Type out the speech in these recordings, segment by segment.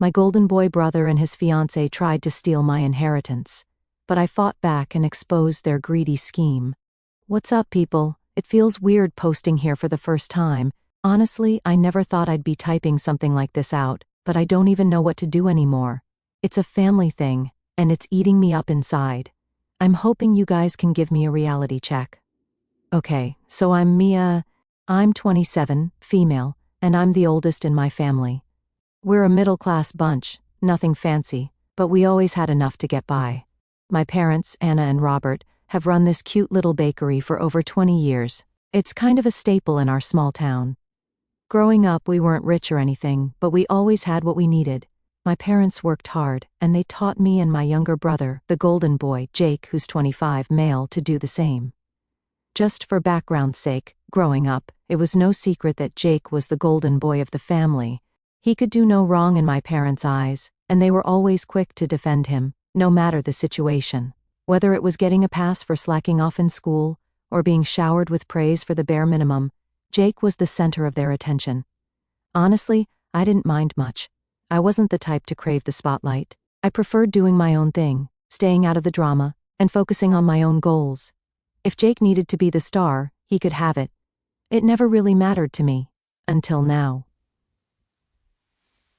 My golden boy brother and his fiancée tried to steal my inheritance, but I fought back and exposed their greedy scheme. What's up, people? It feels weird posting here for the first time. Honestly, I never thought I'd be typing something like this out, but I don't even know what to do anymore. It's a family thing, and it's eating me up inside. I'm hoping you guys can give me a reality check. Okay, so I'm Mia. I'm 27, female, and I'm the oldest in my family. We're a middle-class bunch, nothing fancy, but we always had enough to get by. My parents, Anna and Robert, have run this cute little bakery for over 20 years. It's kind of a staple in our small town. Growing up, we weren't rich or anything, but we always had what we needed. My parents worked hard, and they taught me and my younger brother, the golden boy, Jake, who's 25, male, to do the same. Just for background's sake, growing up, it was no secret that Jake was the golden boy of the family. He could do no wrong in my parents' eyes, and they were always quick to defend him, no matter the situation. Whether it was getting a pass for slacking off in school, or being showered with praise for the bare minimum, Jake was the center of their attention. Honestly, I didn't mind much. I wasn't the type to crave the spotlight. I preferred doing my own thing, staying out of the drama, and focusing on my own goals. If Jake needed to be the star, he could have it. It never really mattered to me. Until now.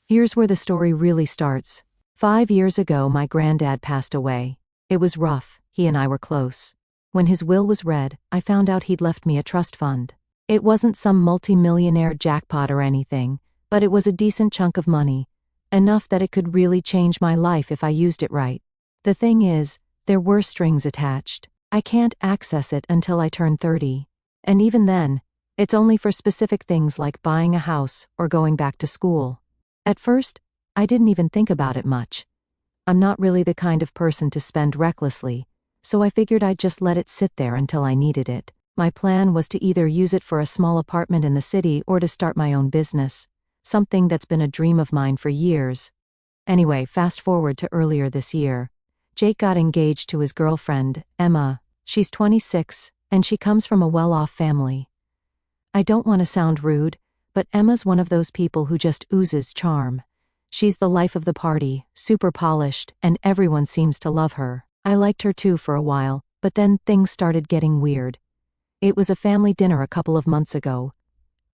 Here's where the story really starts. 5 years ago, my granddad passed away. It was rough, he and I were close. When his will was read, I found out he'd left me a trust fund. It wasn't some multi-millionaire jackpot or anything, but it was a decent chunk of money. Enough that it could really change my life if I used it right. The thing is, there were strings attached. I can't access it until I turn 30. And even then, it's only for specific things like buying a house or going back to school. At first, I didn't even think about it much. I'm not really the kind of person to spend recklessly, so I figured I'd just let it sit there until I needed it. My plan was to either use it for a small apartment in the city or to start my own business, something that's been a dream of mine for years. Anyway, fast forward to earlier this year. Jake got engaged to his girlfriend, Emma. She's 26, and she comes from a well-off family. I don't want to sound rude, but Emma's one of those people who just oozes charm. She's the life of the party, super polished, and everyone seems to love her. I liked her too for a while, but then things started getting weird. It was a family dinner a couple of months ago.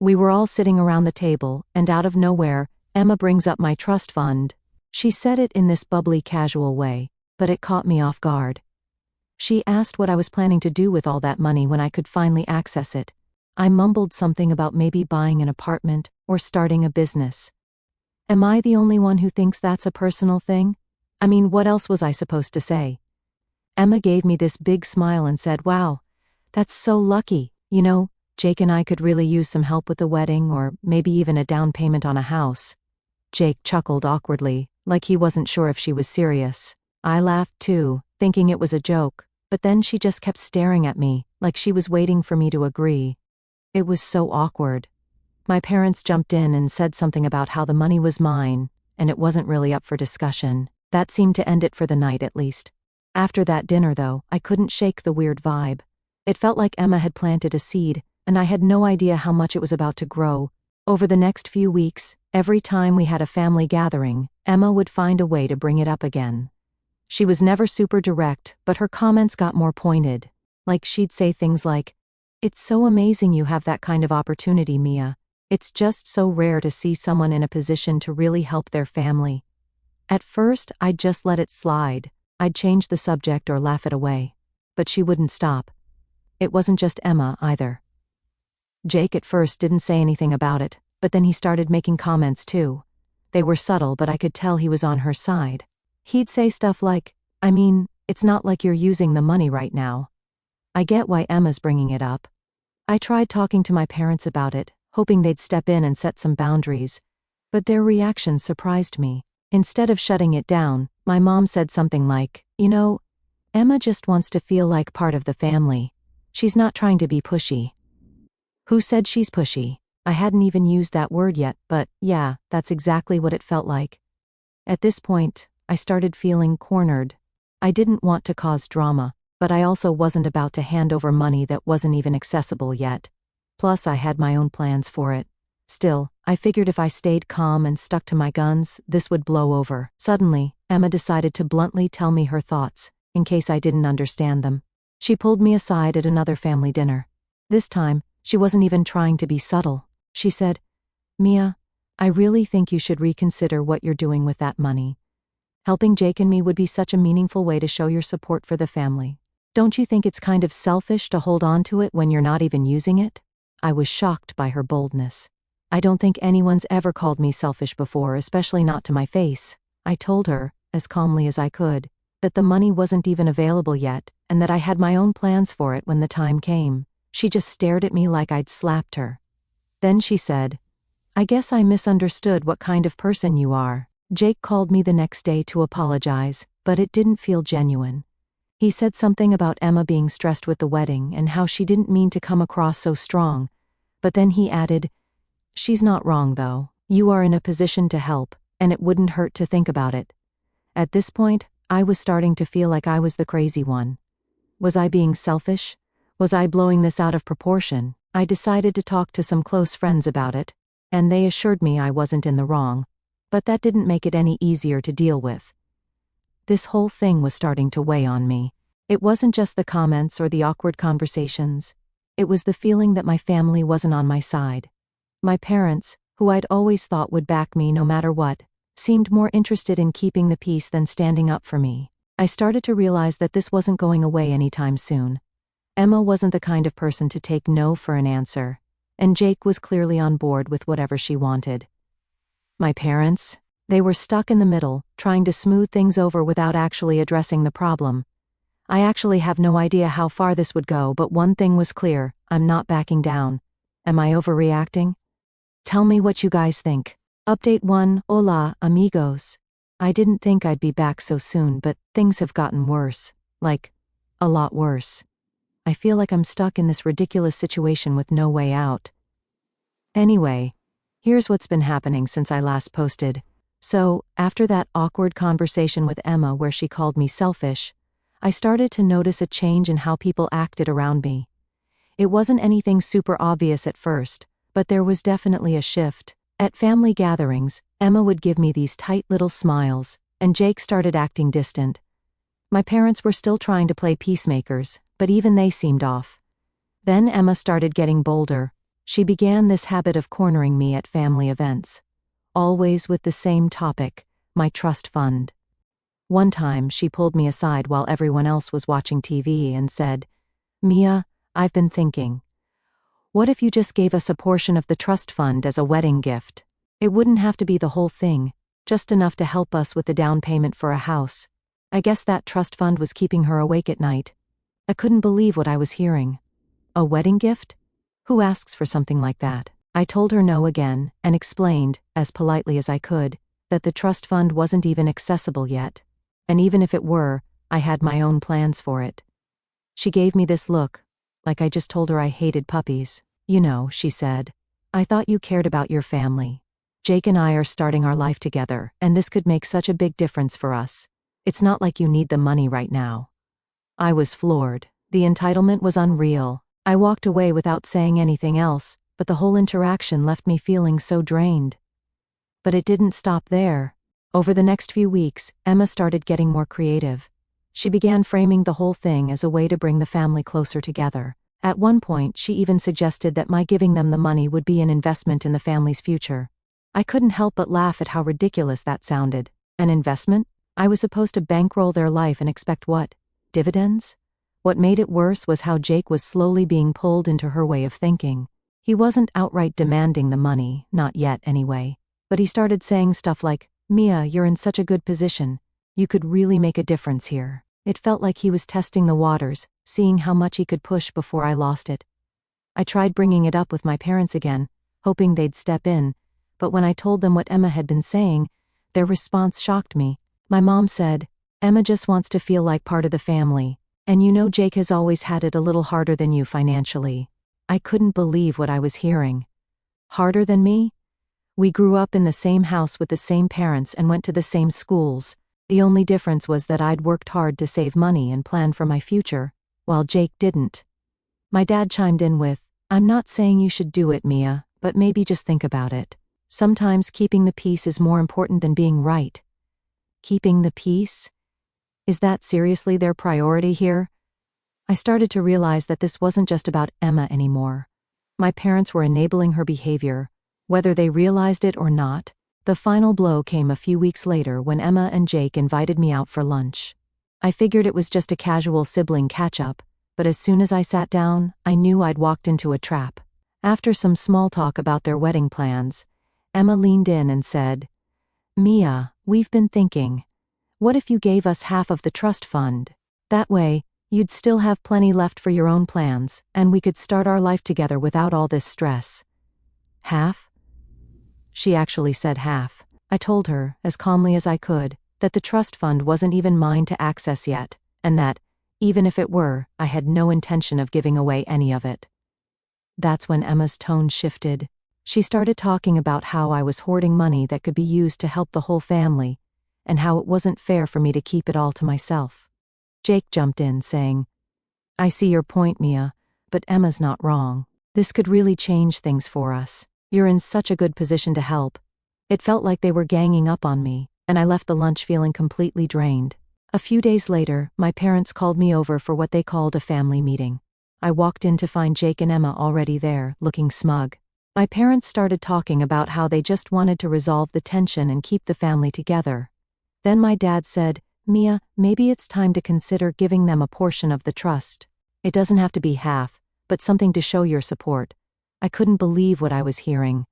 We were all sitting around the table, and out of nowhere, Emma brings up my trust fund. She said it in this bubbly, casual way, but it caught me off guard. She asked what I was planning to do with all that money when I could finally access it. I mumbled something about maybe buying an apartment or starting a business. Am I the only one who thinks that's a personal thing? I mean, what else was I supposed to say? Emma gave me this big smile and said, "Wow, that's so lucky. You know, Jake and I could really use some help with the wedding or maybe even a down payment on a house." Jake chuckled awkwardly, like he wasn't sure if she was serious. I laughed too, thinking it was a joke, but then she just kept staring at me, like she was waiting for me to agree. It was so awkward. My parents jumped in and said something about how the money was mine, and it wasn't really up for discussion. That seemed to end it for the night at least. After that dinner though, I couldn't shake the weird vibe. It felt like Emma had planted a seed, and I had no idea how much it was about to grow. Over the next few weeks, every time we had a family gathering, Emma would find a way to bring it up again. She was never super direct, but her comments got more pointed. Like she'd say things like, "It's so amazing you have that kind of opportunity, Mia. It's just so rare to see someone in a position to really help their family." At first, I'd just let it slide. I'd change the subject or laugh it away. But she wouldn't stop. It wasn't just Emma, either. Jake at first didn't say anything about it, but then he started making comments too. They were subtle, but I could tell he was on her side. He'd say stuff like, "I mean, it's not like you're using the money right now. I get why Emma's bringing it up." I tried talking to my parents about it, hoping they'd step in and set some boundaries, but their reaction surprised me. Instead of shutting it down, my mom said something like, "You know, Emma just wants to feel like part of the family. She's not trying to be pushy." Who said she's pushy? I hadn't even used that word yet, but yeah, that's exactly what it felt like. At this point, I started feeling cornered. I didn't want to cause drama, but I also wasn't about to hand over money that wasn't even accessible yet. Plus, I had my own plans for it. Still, I figured if I stayed calm and stuck to my guns, this would blow over. Suddenly, Emma decided to bluntly tell me her thoughts, in case I didn't understand them. She pulled me aside at another family dinner. This time, she wasn't even trying to be subtle. She said, "Mia, I really think you should reconsider what you're doing with that money. Helping Jake and me would be such a meaningful way to show your support for the family. Don't you think it's kind of selfish to hold on to it when you're not even using it?" I was shocked by her boldness. I don't think anyone's ever called me selfish before, especially not to my face. I told her, as calmly as I could, that the money wasn't even available yet, and that I had my own plans for it when the time came. She just stared at me like I'd slapped her. Then she said, "I guess I misunderstood what kind of person you are." Jake called me the next day to apologize, but it didn't feel genuine. He said something about Emma being stressed with the wedding and how she didn't mean to come across so strong, but then he added, "She's not wrong though. You are in a position to help, and it wouldn't hurt to think about it." At this point, I was starting to feel like I was the crazy one. Was I being selfish? Was I blowing this out of proportion? I decided to talk to some close friends about it, and they assured me I wasn't in the wrong, but that didn't make it any easier to deal with. This whole thing was starting to weigh on me. It wasn't just the comments or the awkward conversations. It was the feeling that my family wasn't on my side. My parents, who I'd always thought would back me no matter what, seemed more interested in keeping the peace than standing up for me. I started to realize that this wasn't going away anytime soon. Emma wasn't the kind of person to take no for an answer, and Jake was clearly on board with whatever she wanted. My parents, they were stuck in the middle, trying to smooth things over without actually addressing the problem. I actually have no idea how far this would go, but one thing was clear: I'm not backing down. Am I overreacting? Tell me what you guys think. Update 1. Hola, amigos. I didn't think I'd be back so soon, but things have gotten worse. Like, a lot worse. I feel like I'm stuck in this ridiculous situation with no way out. Anyway, here's what's been happening since I last posted. So, after that awkward conversation with Emma where she called me selfish, I started to notice a change in how people acted around me. It wasn't anything super obvious at first, but there was definitely a shift. At family gatherings, Emma would give me these tight little smiles, and Jake started acting distant. My parents were still trying to play peacemakers, but even they seemed off. Then Emma started getting bolder. She began this habit of cornering me at family events. Always with the same topic, my trust fund. One time, she pulled me aside while everyone else was watching TV and said, "Mia, I've been thinking. What if you just gave us a portion of the trust fund as a wedding gift? It wouldn't have to be the whole thing, just enough to help us with the down payment for a house." I guess that trust fund was keeping her awake at night. I couldn't believe what I was hearing. A wedding gift? Who asks for something like that? I told her no again, and explained, as politely as I could, that the trust fund wasn't even accessible yet. And even if it were, I had my own plans for it. She gave me this look, like I just told her I hated puppies. "You know," she said, "I thought you cared about your family. Jake and I are starting our life together, and this could make such a big difference for us. It's not like you need the money right now." I was floored. The entitlement was unreal. I walked away without saying anything else, but the whole interaction left me feeling so drained. But it didn't stop there. Over the next few weeks, Emma started getting more creative. She began framing the whole thing as a way to bring the family closer together. At one point, she even suggested that my giving them the money would be an investment in the family's future. I couldn't help but laugh at how ridiculous that sounded. An investment? I was supposed to bankroll their life and expect what? Dividends? What made it worse was how Jake was slowly being pulled into her way of thinking. He wasn't outright demanding the money, not yet anyway, but he started saying stuff like, "Mia, you're in such a good position. You could really make a difference here." It felt like he was testing the waters, seeing how much he could push before I lost it. I tried bringing it up with my parents again, hoping they'd step in, but when I told them what Emma had been saying, their response shocked me. My mom said, "Emma just wants to feel like part of the family, and you know Jake has always had it a little harder than you financially." I couldn't believe what I was hearing. Harder than me? We grew up in the same house with the same parents and went to the same schools. The only difference was that I'd worked hard to save money and plan for my future, while Jake didn't. My dad chimed in with, "I'm not saying you should do it, Mia, but maybe just think about it." Sometimes keeping the peace is more important than being right. Keeping the peace? Is that seriously their priority here? I started to realize that this wasn't just about Emma anymore. My parents were enabling her behavior, whether they realized it or not. The final blow came a few weeks later when Emma and Jake invited me out for lunch. I figured it was just a casual sibling catch-up, but as soon as I sat down, I knew I'd walked into a trap. After some small talk about their wedding plans, Emma leaned in and said, "Mia, we've been thinking. What if you gave us half of the trust fund? That way, you'd still have plenty left for your own plans, and we could start our life together without all this stress." Half? She actually said half. I told her, as calmly as I could, that the trust fund wasn't even mine to access yet, and that, even if it were, I had no intention of giving away any of it. That's when Emma's tone shifted. She started talking about how I was hoarding money that could be used to help the whole family, and how it wasn't fair for me to keep it all to myself. Jake jumped in, saying, "I see your point, Mia, but Emma's not wrong. This could really change things for us. You're in such a good position to help." It felt like they were ganging up on me, and I left the lunch feeling completely drained. A few days later, my parents called me over for what they called a family meeting. I walked in to find Jake and Emma already there, looking smug. My parents started talking about how they just wanted to resolve the tension and keep the family together. Then my dad said, "Mia, maybe it's time to consider giving them a portion of the trust. It doesn't have to be half, but something to show your support." I couldn't believe what I was hearing.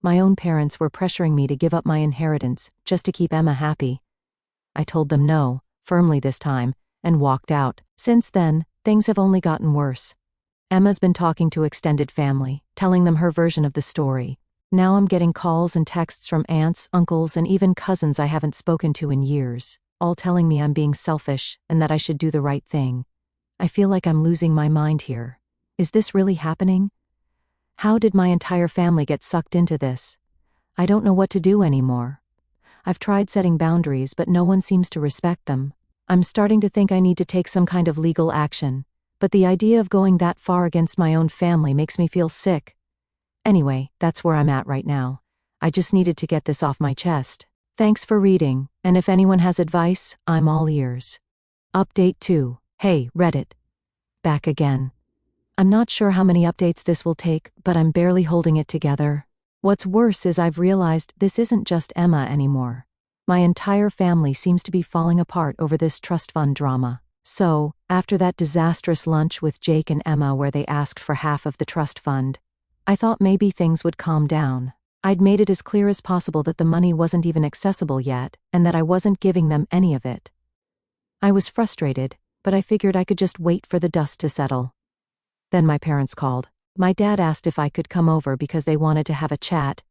My own parents were pressuring me to give up my inheritance just to keep Emma happy. I told them no, firmly this time, and walked out. Since then, things have only gotten worse. Emma's been talking to extended family, telling them her version of the story. Now I'm getting calls and texts from aunts, uncles, and even cousins I haven't spoken to in years, all telling me I'm being selfish and that I should do the right thing. I feel like I'm losing my mind here. Is this really happening? How did my entire family get sucked into this? I don't know what to do anymore. I've tried setting boundaries, but no one seems to respect them. I'm starting to think I need to take some kind of legal action, but the idea of going that far against my own family makes me feel sick. Anyway, that's where I'm at right now. I just needed to get this off my chest. Thanks for reading, and if anyone has advice, I'm all ears. Update 2. Hey, Reddit. Back again. I'm not sure how many updates this will take, but I'm barely holding it together. What's worse is I've realized this isn't just Emma anymore. My entire family seems to be falling apart over this trust fund drama. So, after that disastrous lunch with Jake and Emma where they asked for half of the trust fund, I thought maybe things would calm down. I'd made it as clear as possible that the money wasn't even accessible yet, and that I wasn't giving them any of it. I was frustrated, but I figured I could just wait for the dust to settle. Then my parents called. My dad asked if I could come over because they wanted to have a chat.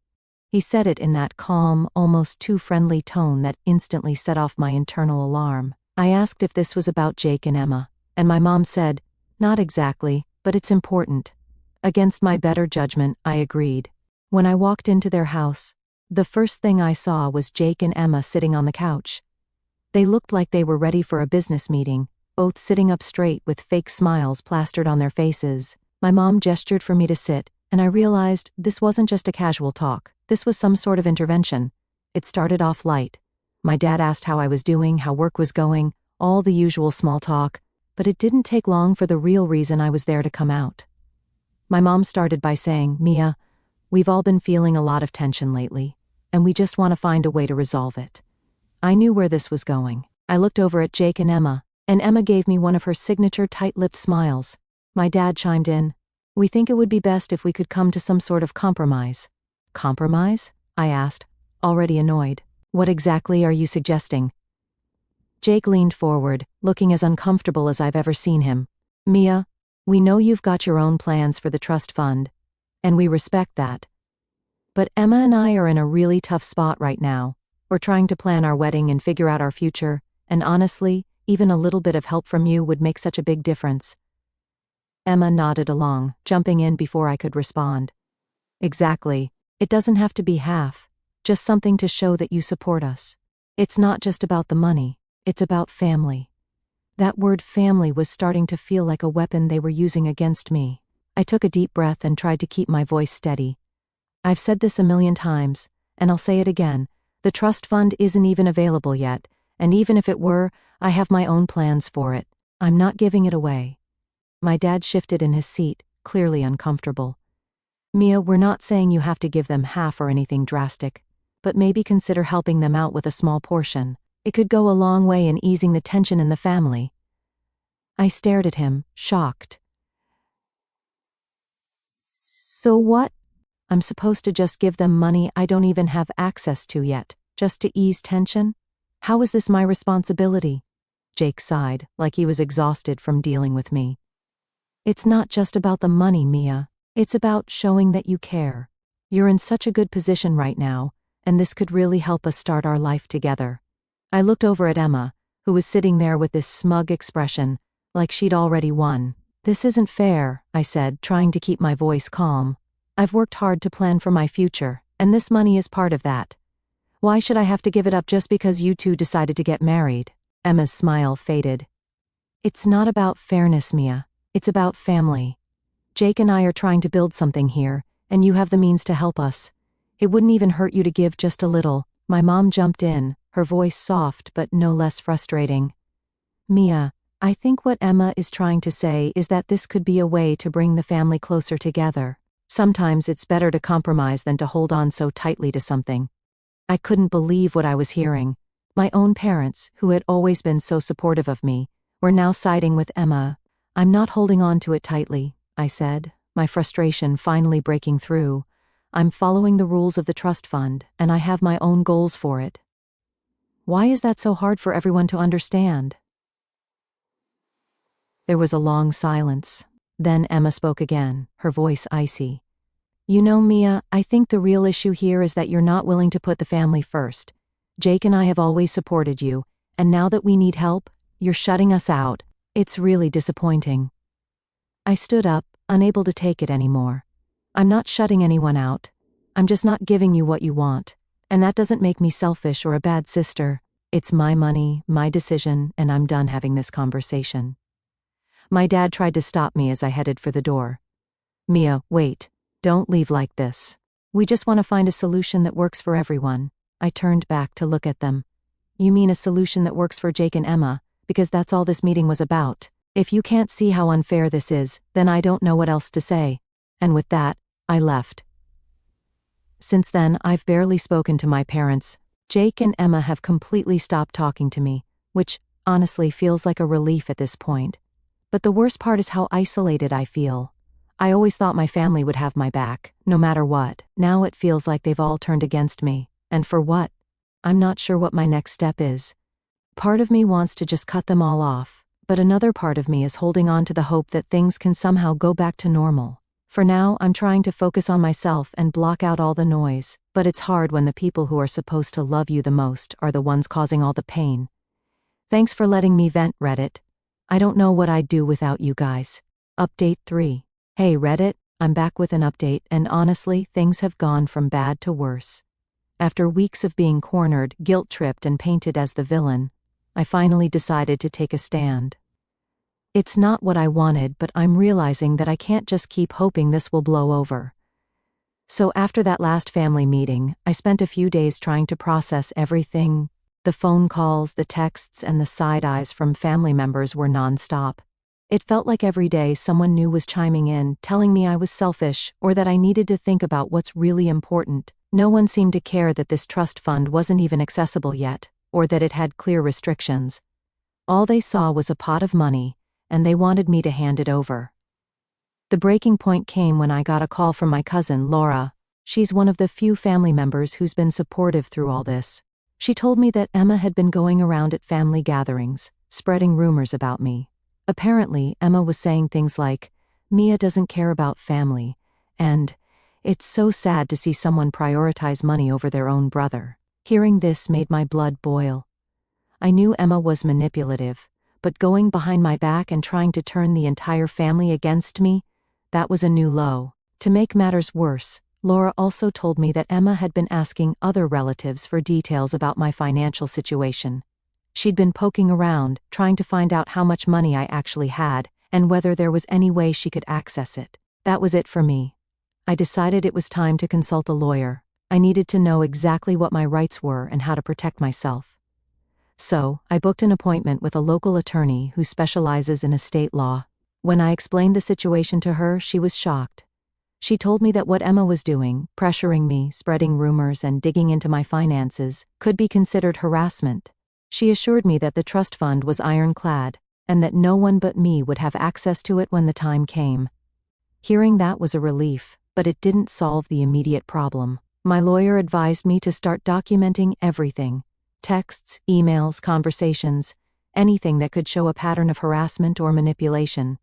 He said it in that calm, almost too friendly tone that instantly set off my internal alarm. I asked if this was about Jake and Emma, and my mom said, "Not exactly, but it's important." Against my better judgment, I agreed. When I walked into their house, the first thing I saw was Jake and Emma sitting on the couch. They looked like they were ready for a business meeting, both sitting up straight with fake smiles plastered on their faces. My mom gestured for me to sit, and I realized this wasn't just a casual talk. This was some sort of intervention. It started off light. My dad asked how I was doing, how work was going, all the usual small talk, but it didn't take long for the real reason I was there to come out. My mom started by saying, "Mia, we've all been feeling a lot of tension lately, and we just want to find a way to resolve it." I knew where this was going. I looked over at Jake and Emma gave me one of her signature tight-lipped smiles. My dad chimed in, "We think it would be best if we could come to some sort of compromise." "Compromise?" I asked, already annoyed. "What exactly are you suggesting?" Jake leaned forward, looking as uncomfortable as I've ever seen him. "Mia, we know you've got your own plans for the trust fund, and we respect that. But Emma and I are in a really tough spot right now. We're trying to plan our wedding and figure out our future, and honestly, even a little bit of help from you would make such a big difference." Emma nodded along, jumping in before I could respond. "Exactly. It doesn't have to be half. Just something to show that you support us. It's not just about the money, it's about family." That word family was starting to feel like a weapon they were using against me. I took a deep breath and tried to keep my voice steady. "I've said this a million times, And I'll say it again, the trust fund isn't even available yet, and even if it were, I have my own plans for it. I'm not giving it away. My dad shifted in his seat, clearly uncomfortable. Mia, we're not saying you have to give them half or anything drastic, but maybe consider helping them out with a small portion. It could go a long way in easing the tension in the family. I stared at him, shocked. So what? I'm supposed to just give them money I don't even have access to yet, just to ease tension? How is this my responsibility? Jake sighed, like he was exhausted from dealing with me. It's not just about the money, Mia. It's about showing that you care. You're in such a good position right now, and this could really help us start our life together. I looked over at Emma, who was sitting there with this smug expression, like she'd already won. This isn't fair, I said, trying to keep my voice calm. I've worked hard to plan for my future, and this money is part of that. Why should I have to give it up just because you two decided to get married? Emma's smile faded. It's not about fairness, Mia. It's about family. Jake and I are trying to build something here, and you have the means to help us. It wouldn't even hurt you to give just a little. My mom jumped in, her voice soft but no less frustrating. Mia, I think what Emma is trying to say is that this could be a way to bring the family closer together. Sometimes it's better to compromise than to hold on so tightly to something. I couldn't believe what I was hearing. My own parents, who had always been so supportive of me, were now siding with Emma. I'm not holding on to it tightly, I said, my frustration finally breaking through. I'm following the rules of the trust fund, and I have my own goals for it. Why is that so hard for everyone to understand? There was a long silence. Then Emma spoke again, her voice icy. You know, Mia, I think the real issue here is that you're not willing to put the family first. Jake and I have always supported you, and now that we need help, you're shutting us out. It's really disappointing. I stood up, unable to take it anymore. I'm not shutting anyone out. I'm just not giving you what you want. And that doesn't make me selfish or a bad sister. It's my money, my decision, and I'm done having this conversation. My dad tried to stop me as I headed for the door. Mia, wait. Don't leave like this. We just want to find a solution that works for everyone. I turned back to look at them. You mean a solution that works for Jake and Emma, because that's all this meeting was about. If you can't see how unfair this is, then I don't know what else to say. And with that, I left. Since then, I've barely spoken to my parents. Jake and Emma have completely stopped talking to me, which, honestly, feels like a relief at this point. But the worst part is how isolated I feel. I always thought my family would have my back, no matter what. Now it feels like they've all turned against me. And for what? I'm not sure what my next step is. Part of me wants to just cut them all off, but another part of me is holding on to the hope that things can somehow go back to normal. For now, I'm trying to focus on myself and block out all the noise, but it's hard when the people who are supposed to love you the most are the ones causing all the pain. Thanks for letting me vent, Reddit. I don't know what I'd do without you guys. Update 3. Hey Reddit, I'm back with an update, and honestly, things have gone from bad to worse. After weeks of being cornered, guilt-tripped, and painted as the villain, I finally decided to take a stand. It's not what I wanted, but I'm realizing that I can't just keep hoping this will blow over. So after that last family meeting, I spent a few days trying to process everything. The phone calls, the texts, and the side eyes from family members were nonstop. It felt like every day someone new was chiming in, telling me I was selfish, or that I needed to think about what's really important. No one seemed to care that this trust fund wasn't even accessible yet, or that it had clear restrictions. All they saw was a pot of money, and they wanted me to hand it over. The breaking point came when I got a call from my cousin, Laura. She's one of the few family members who's been supportive through all this. She told me that Emma had been going around at family gatherings, spreading rumors about me. Apparently, Emma was saying things like, Mia doesn't care about family, and it's so sad to see someone prioritize money over their own brother. Hearing this made my blood boil. I knew Emma was manipulative, but going behind my back and trying to turn the entire family against me, that was a new low. To make matters worse, Laura also told me that Emma had been asking other relatives for details about my financial situation. She'd been poking around, trying to find out how much money I actually had, and whether there was any way she could access it. That was it for me. I decided it was time to consult a lawyer. I needed to know exactly what my rights were and how to protect myself. So, I booked an appointment with a local attorney who specializes in estate law. When I explained the situation to her, she was shocked. She told me that what Emma was doing, pressuring me, spreading rumors, and digging into my finances, could be considered harassment. She assured me that the trust fund was ironclad, and that no one but me would have access to it when the time came. Hearing that was a relief, but it didn't solve the immediate problem. My lawyer advised me to start documenting everything: texts, emails, conversations, anything that could show a pattern of harassment or manipulation.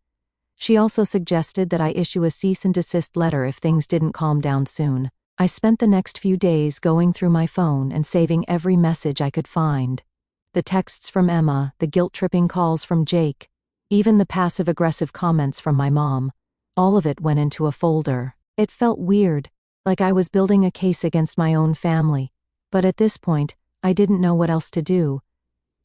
She also suggested that I issue a cease and desist letter if things didn't calm down soon. I spent the next few days going through my phone and saving every message I could find. The texts from Emma, the guilt-tripping calls from Jake, even the passive-aggressive comments from my mom. All of it went into a folder. It felt weird, like I was building a case against my own family. But at this point, I didn't know what else to do.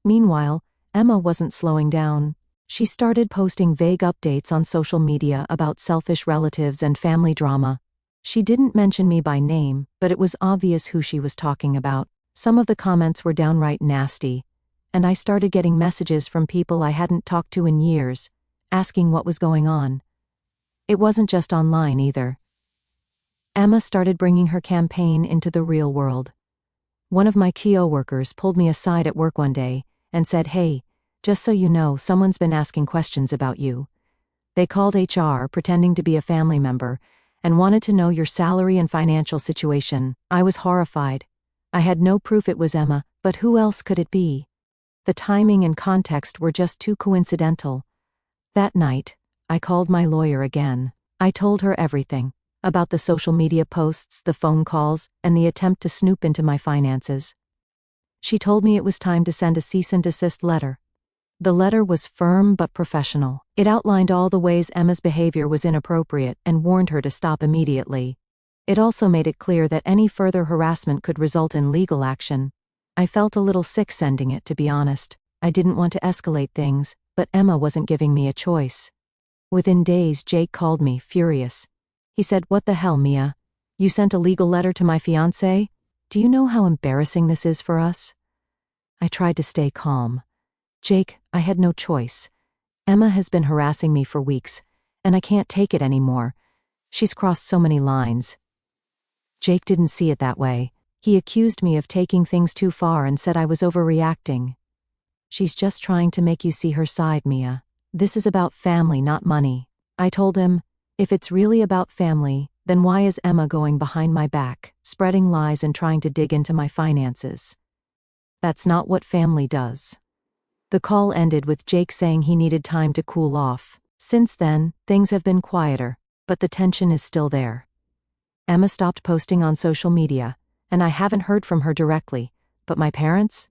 Meanwhile, Emma wasn't slowing down. She started posting vague updates on social media about selfish relatives and family drama. She didn't mention me by name, but it was obvious who she was talking about. Some of the comments were downright nasty, and I started getting messages from people I hadn't talked to in years, asking what was going on. It wasn't just online either. Emma started bringing her campaign into the real world. One of my co-workers pulled me aside at work one day and said, "Hey, just so you know, someone's been asking questions about you. They called HR, pretending to be a family member, and wanted to know your salary and financial situation." I was horrified. I had no proof it was Emma, but who else could it be? The timing and context were just too coincidental. That night, I called my lawyer again. I told her everything about the social media posts, the phone calls, and the attempt to snoop into my finances. She told me it was time to send a cease and desist letter. The letter was firm but professional. It outlined all the ways Emma's behavior was inappropriate and warned her to stop immediately. It also made it clear that any further harassment could result in legal action. I felt a little sick sending it, to be honest. I didn't want to escalate things, but Emma wasn't giving me a choice. Within days, Jake called me, furious. He said, "What the hell, Mia? You sent a legal letter to my fiancé? Do you know how embarrassing this is for us?" I tried to stay calm. "Jake, I had no choice. Emma has been harassing me for weeks, and I can't take it anymore. She's crossed so many lines." Jake didn't see it that way. He accused me of taking things too far and said I was overreacting. "She's just trying to make you see her side, Mia. This is about family, not money." I told him, "If it's really about family, then why is Emma going behind my back, spreading lies and trying to dig into my finances? That's not what family does." The call ended with Jake saying he needed time to cool off. Since then, things have been quieter, but the tension is still there. Emma stopped posting on social media, and I haven't heard from her directly, but my parents?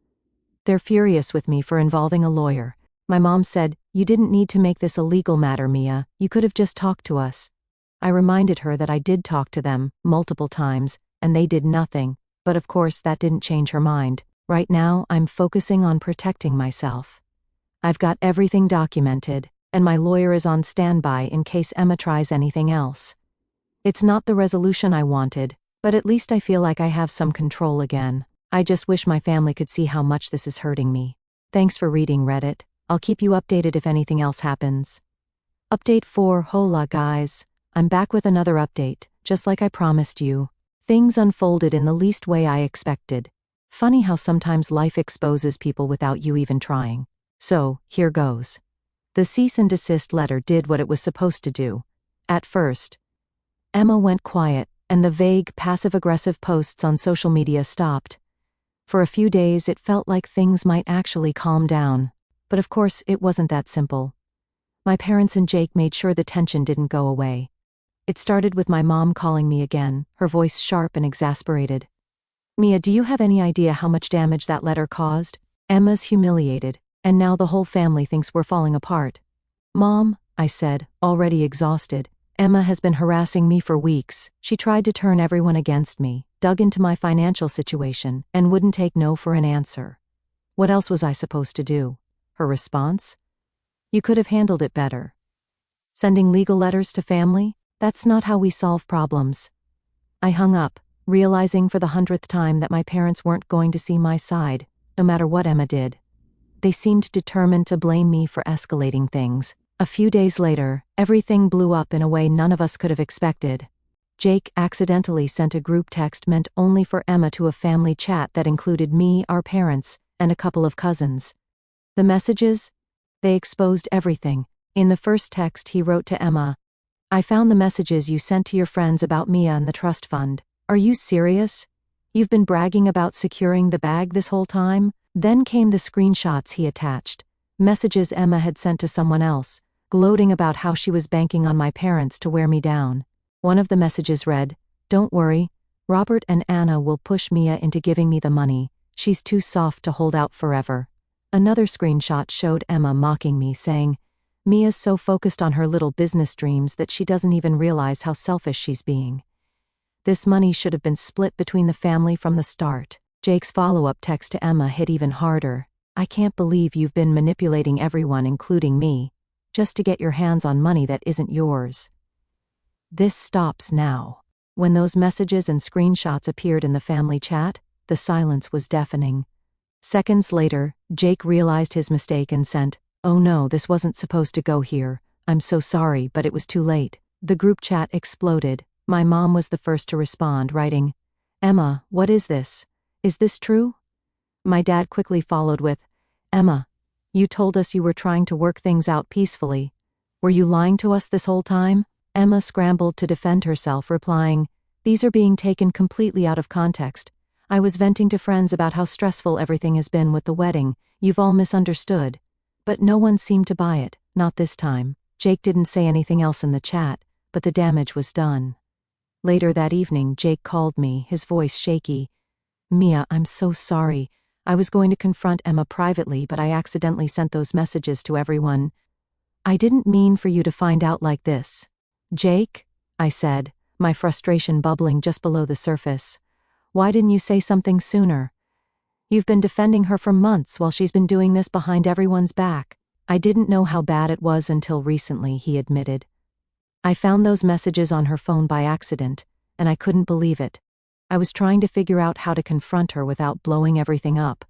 They're furious with me for involving a lawyer. My mom said, "You didn't need to make this a legal matter, Mia. You could have just talked to us." I reminded her that I did talk to them, multiple times, and they did nothing, but of course that didn't change her mind. Right now, I'm focusing on protecting myself. I've got everything documented, and my lawyer is on standby in case Emma tries anything else. It's not the resolution I wanted, but at least I feel like I have some control again. I just wish my family could see how much this is hurting me. Thanks for reading, Reddit. I'll keep you updated if anything else happens. Update 4. Hola guys. I'm back with another update, just like I promised you. Things unfolded in the least way I expected. Funny how sometimes life exposes people without you even trying. So, here goes. The cease and desist letter did what it was supposed to do. At first, Emma went quiet, and the vague, passive-aggressive posts on social media stopped. For a few days, it felt like things might actually calm down. But of course, it wasn't that simple. My parents and Jake made sure the tension didn't go away. It started with my mom calling me again, her voice sharp and exasperated. "Mia, do you have any idea how much damage that letter caused? Emma's humiliated, and now the whole family thinks we're falling apart." "Mom," I said, already exhausted, "Emma has been harassing me for weeks. She tried to turn everyone against me, dug into my financial situation, and wouldn't take no for an answer. What else was I supposed to do?" Her response? "You could have handled it better. Sending legal letters to family? That's not how we solve problems." I hung up, realizing for the 100th time that my parents weren't going to see my side, no matter what Emma did. They seemed determined to blame me for escalating things. A few days later, everything blew up in a way none of us could have expected. Jake accidentally sent a group text meant only for Emma to a family chat that included me, our parents, and a couple of cousins. The messages? They exposed everything. In the first text he wrote to Emma, "I found the messages you sent to your friends about Mia and the trust fund. Are you serious? You've been bragging about securing the bag this whole time?" Then came the screenshots he attached. Messages Emma had sent to someone else, gloating about how she was banking on my parents to wear me down. One of the messages read, "Don't worry, Robert and Anna will push Mia into giving me the money. She's too soft to hold out forever." Another screenshot showed Emma mocking me, saying, "Mia's so focused on her little business dreams that she doesn't even realize how selfish she's being. This money should have been split between the family from the start." Jake's follow-up text to Emma hit even harder. "I can't believe you've been manipulating everyone, including me, just to get your hands on money that isn't yours. This stops now." When those messages and screenshots appeared in the family chat, the silence was deafening. Seconds later, Jake realized his mistake and sent, "Oh no, this wasn't supposed to go here. I'm so sorry, but it was too late." The group chat exploded. My mom was the first to respond, writing, "Emma, what is this? Is this true?" My dad quickly followed with, "Emma, you told us you were trying to work things out peacefully. Were you lying to us this whole time?" Emma scrambled to defend herself, replying, "These are being taken completely out of context. I was venting to friends about how stressful everything has been with the wedding. You've all misunderstood." But no one seemed to buy it, not this time. Jake didn't say anything else in the chat, but the damage was done. Later that evening, Jake called me, his voice shaky. "Mia, I'm so sorry. I was going to confront Emma privately, but I accidentally sent those messages to everyone. I didn't mean for you to find out like this." "Jake," I said, my frustration bubbling just below the surface, "why didn't you say something sooner? You've been defending her for months while she's been doing this behind everyone's back." "I didn't know how bad it was until recently," he admitted. "I found those messages on her phone by accident, and I couldn't believe it. I was trying to figure out how to confront her without blowing everything up.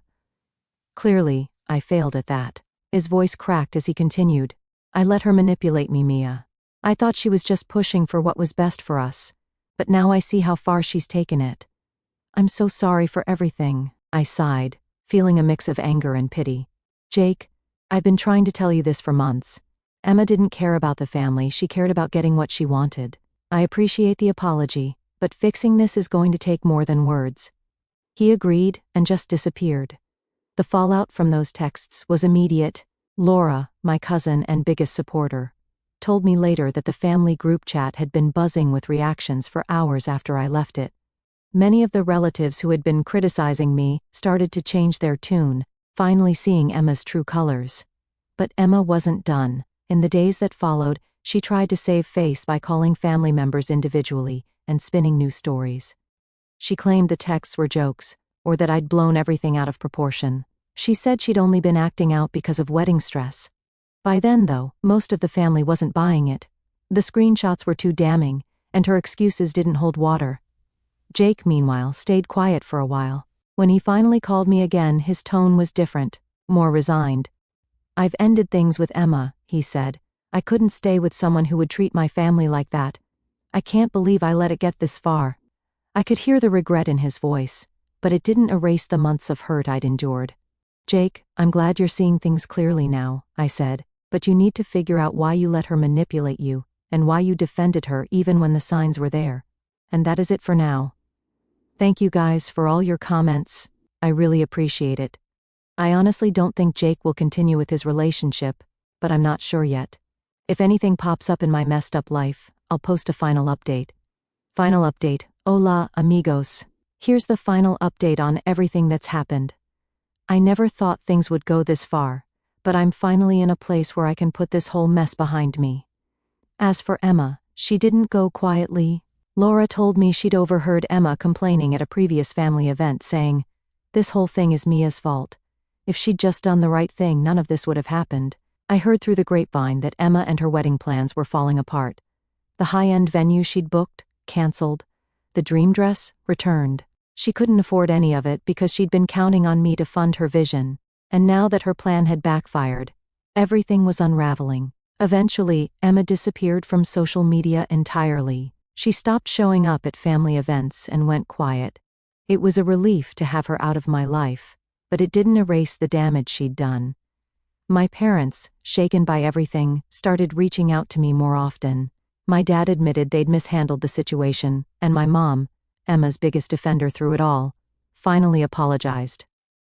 Clearly, I failed at that." His voice cracked as he continued, "I let her manipulate me, Mia. I thought she was just pushing for what was best for us, but now I see how far she's taken it. I'm so sorry for everything." I sighed, feeling a mix of anger and pity. "Jake, I've been trying to tell you this for months. Emma didn't care about the family, she cared about getting what she wanted. I appreciate the apology, but fixing this is going to take more than words." He agreed and just disappeared. The fallout from those texts was immediate. Laura, my cousin and biggest supporter, told me later that the family group chat had been buzzing with reactions for hours after I left it. Many of the relatives who had been criticizing me started to change their tune, finally seeing Emma's true colors. But Emma wasn't done. In the days that followed, she tried to save face by calling family members individually and spinning new stories. She claimed the texts were jokes, or that I'd blown everything out of proportion. She said she'd only been acting out because of wedding stress. By then, though, most of the family wasn't buying it. The screenshots were too damning, and her excuses didn't hold water. Jake, meanwhile, stayed quiet for a while. When he finally called me again, his tone was different, more resigned. "I've ended things with Emma," he said. "I couldn't stay with someone who would treat my family like that. I can't believe I let it get this far." I could hear the regret in his voice, but it didn't erase the months of hurt I'd endured. "Jake, I'm glad you're seeing things clearly now," I said, "but you need to figure out why you let her manipulate you, and why you defended her even when the signs were there. And that is it for now. Thank you guys for all your comments. I really appreciate it. I honestly don't think Jake will continue with his relationship, but I'm not sure yet. If anything pops up in my messed up life, I'll post a final update." Final update. Hola, amigos. Here's the final update on everything that's happened. I never thought things would go this far, but I'm finally in a place where I can put this whole mess behind me. As for Emma, she didn't go quietly. Laura told me she'd overheard Emma complaining at a previous family event, saying, "This whole thing is Mia's fault. If she'd just done the right thing, none of this would have happened." I heard through the grapevine that Emma and her wedding plans were falling apart. The high-end venue she'd booked, canceled. The dream dress returned. She couldn't afford any of it because she'd been counting on me to fund her vision. And now that her plan had backfired, everything was unraveling. Eventually, Emma disappeared from social media entirely. She stopped showing up at family events and went quiet. It was a relief to have her out of my life, but it didn't erase the damage she'd done. My parents, shaken by everything, started reaching out to me more often. My dad admitted they'd mishandled the situation, and my mom, Emma's biggest defender through it all, finally apologized.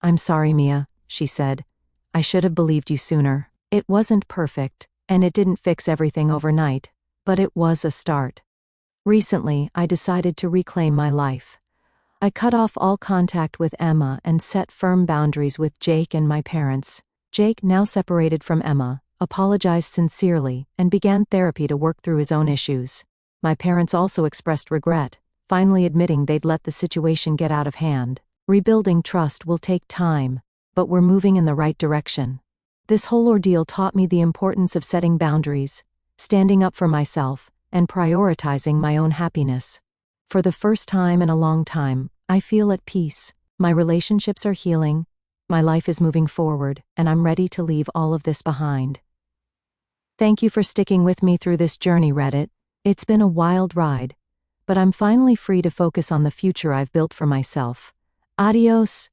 "I'm sorry, Mia," she said. "I should have believed you sooner. It wasn't perfect, and it didn't fix everything overnight, but it was a start." Recently, I decided to reclaim my life. I cut off all contact with Emma and set firm boundaries with Jake and my parents. Jake, now separated from Emma, apologized sincerely and began therapy to work through his own issues. My parents also expressed regret, finally admitting they'd let the situation get out of hand. Rebuilding trust will take time, but we're moving in the right direction. This whole ordeal taught me the importance of setting boundaries, standing up for myself, and prioritizing my own happiness. For the first time in a long time, I feel at peace. My relationships are healing, my life is moving forward, and I'm ready to leave all of this behind. Thank you for sticking with me through this journey, Reddit. It's been a wild ride, but I'm finally free to focus on the future I've built for myself. Adios.